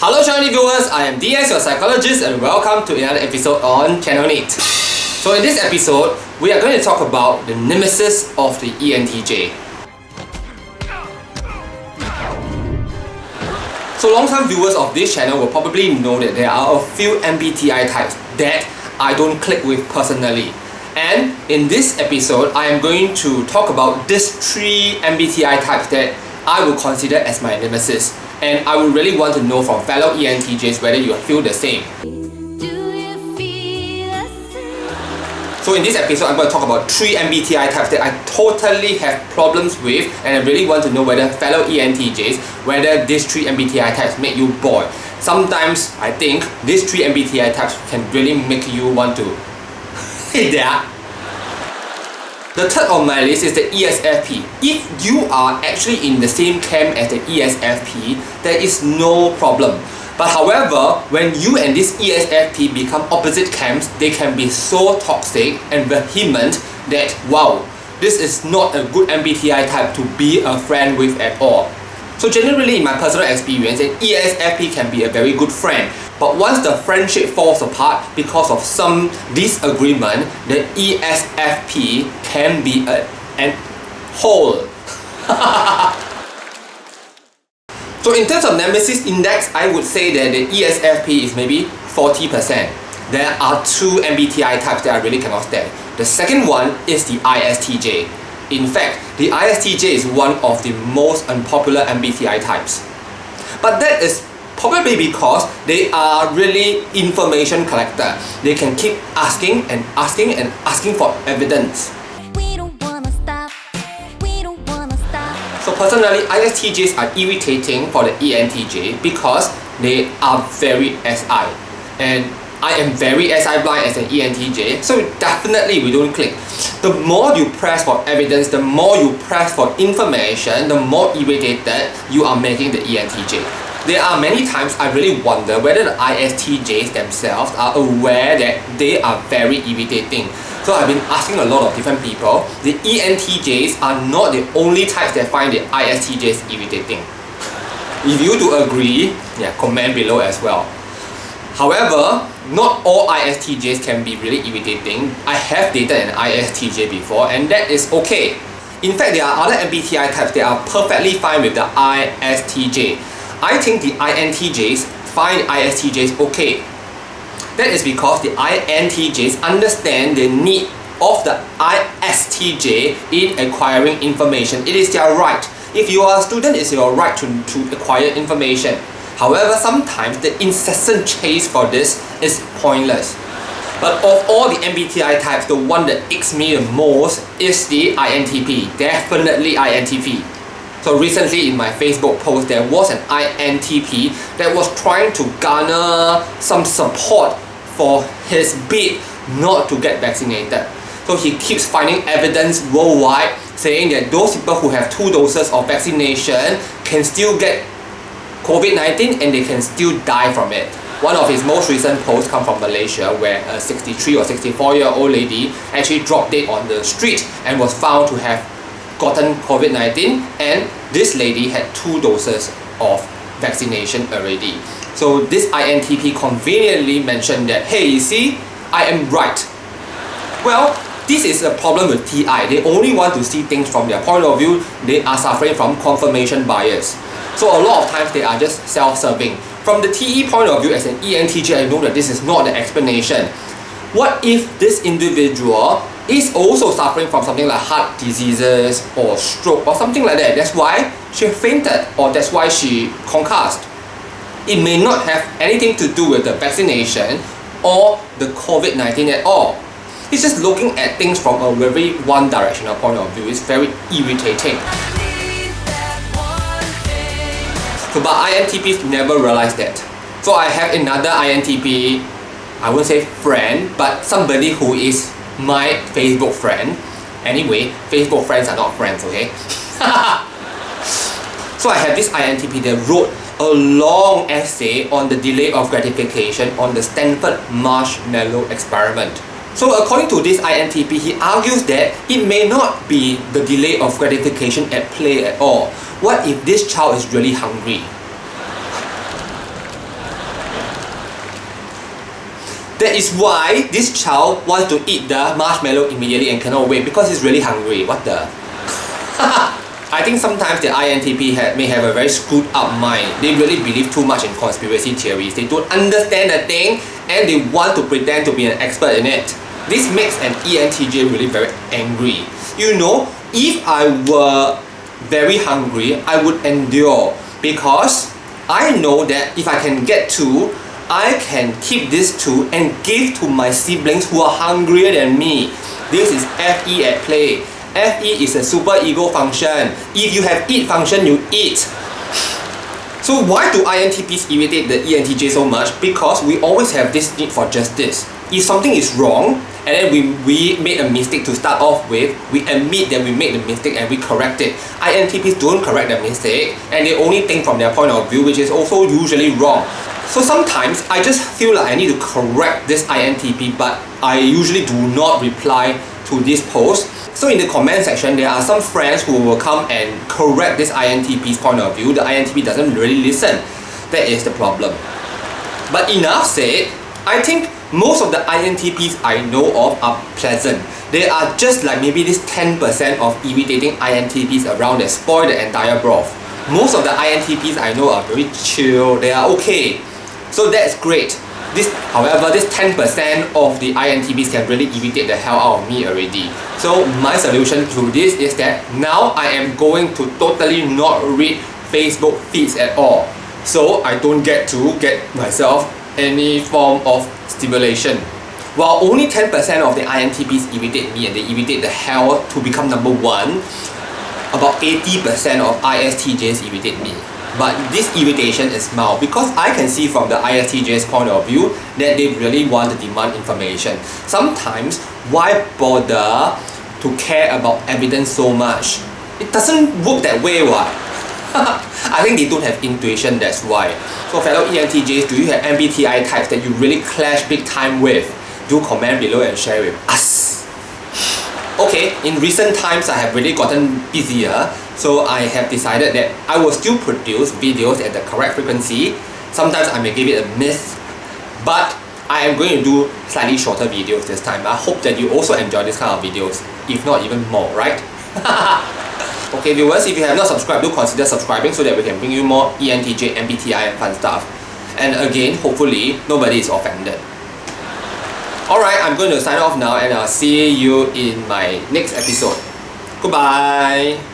Hello channel viewers, I am DS, your psychologist, and welcome to another episode on Channel NITT. So in this episode, we are going to talk about the nemesis of the ENTJ. So long-time viewers of this channel will probably know that there are a few MBTI types that I don't click with personally. And in this episode, I am going to talk about these 3 MBTI types that I will consider as my nemesis. And I would really want to know from fellow ENTJs whether you feel the same. So in this episode, I'm going to talk about 3 MBTI types that I totally have problems with, and I really want to know whether fellow ENTJs, whether these 3 MBTI types make you bored. Sometimes I think these 3 MBTI types can really make you want to hit that. The third on my list is the ESFP. If you are actually in the same camp as the ESFP, there is no problem. But however, when you and this ESFP become opposite camps, they can be so toxic and vehement that wow, this is not a good MBTI type to be a friend with at all. So generally in my personal experience, an ESFP can be a very good friend. But once the friendship falls apart because of some disagreement, the ESFP can be an hole. So in terms of Nemesis Index, I would say that the ESFP is maybe 40%. There are 2 MBTI types that I really cannot stand. The second one is the ISTJ. In fact, the ISTJ is one of the most unpopular MBTI types. But that is probably because they are really information collector. They can keep asking and asking and asking for evidence. So personally, ISTJs are irritating for the ENTJ because they are very SI. And I am very SI blind as an ENTJ, so definitely we don't click. The more you press for evidence, the more you press for information, the more irritated you are making the ENTJ. There are many times I really wonder whether the ISTJs themselves are aware that they are very irritating. So I've been asking a lot of different people. The ENTJs are not the only types that find the ISTJs irritating. If you do agree, comment below as well. However, not all ISTJs can be really irritating. I have dated an ISTJ before, and that is okay. In fact, there are other MBTI types that are perfectly fine with the ISTJ. I think the INTJs find ISTJs okay. That is because the INTJs understand the need of the ISTJ in acquiring information. It is their right. If you are a student, it's your right to acquire information. However, sometimes the incessant chase for this is pointless. But of all the MBTI types, the one that icks me the most is the INTP. Definitely INTP. So recently in my Facebook post, there was an INTP that was trying to garner some support for his bid not to get vaccinated. So he keeps finding evidence worldwide saying that those people who have 2 doses of vaccination can still get COVID-19 and they can still die from it. One of his most recent posts come from Malaysia, where a 63 or 64-year-old lady actually dropped dead on the street and was found to have gotten COVID-19, and this lady had 2 doses of vaccination already. So this INTP conveniently mentioned that, hey, you see, I am right. Well, this is a problem with TI. They only want to see things from their point of view. They are suffering from confirmation bias. So a lot of times they are just self-serving. From the TE point of view, as an ENTJ, I know that this is not the explanation. What if this individual is also suffering from something like heart diseases or stroke or something like that? That's why she fainted, or that's why she concussed. It may not have anything to do with the vaccination or the COVID-19 at all. It's just looking at things from a very one-directional point of view. It's very irritating. So, but INTPs never realize that. So I have another INTP, I won't say friend, but somebody who is my Facebook friend. Anyway, Facebook friends are not friends, okay? So I have this INTP that wrote a long essay on the delay of gratification on the Stanford marshmallow experiment. So according to this INTP, he argues that it may not be the delay of gratification at play at all. What if this child is really hungry? That is why this child wants to eat the marshmallow immediately and cannot wait because he's really hungry. What the? I think sometimes the INTP may have a very screwed up mind. They really believe too much in conspiracy theories. They don't understand the thing and they want to pretend to be an expert in it. This makes an ENTJ really very angry. You know, if I were very hungry, I would endure because I know that if I can get 2, I can keep this 2 and give to my siblings who are hungrier than me. This is FE at play. FE is a super ego function. If you have eat function, you eat. So why do INTPs irritate the ENTJ so much? Because we always have this need for justice. If something is wrong, and then we made a mistake to start off with, we admit that we made the mistake and we correct it. INTPs don't correct the mistake and they only think from their point of view, which is also usually wrong. So sometimes I just feel like I need to correct this INTP, but I usually do not reply to this post. So in the comment section, there are some friends who will come and correct this INTP's point of view. The INTP doesn't really listen. That is the problem. But enough said, I think most of the INTPs I know of are pleasant. They are just like maybe this 10% of irritating INTPs around that spoil the entire broth. Most of the INTPs I know are very chill, they are okay. So that's great. However, this 10% of the INTPs can really irritate the hell out of me already. So my solution to this is that now I am going to totally not read Facebook feeds at all. So I don't get myself any form of stimulation. While only 10% of the INTPs irritate me and they irritate the hell to become number 1, about 80% of ISTJs irritate me. But this irritation is mild because I can see from the ISTJ's point of view that they really want to demand information. Sometimes, why bother to care about evidence so much? It doesn't work that way, what? I think they don't have intuition, that's why. So fellow ENTJs, do you have MBTI types that you really clash big time with? Do comment below and share with us. Okay, in recent times I have really gotten busier, so I have decided that I will still produce videos at the correct frequency. Sometimes I may give it a miss, but I am going to do slightly shorter videos this time. I hope that you also enjoy this kind of videos, if not even more, right? Okay viewers, if you have not subscribed, do consider subscribing so that we can bring you more ENTJ, MBTI and fun stuff. And again, hopefully, nobody is offended. Alright, I'm going to sign off now and I'll see you in my next episode. Goodbye!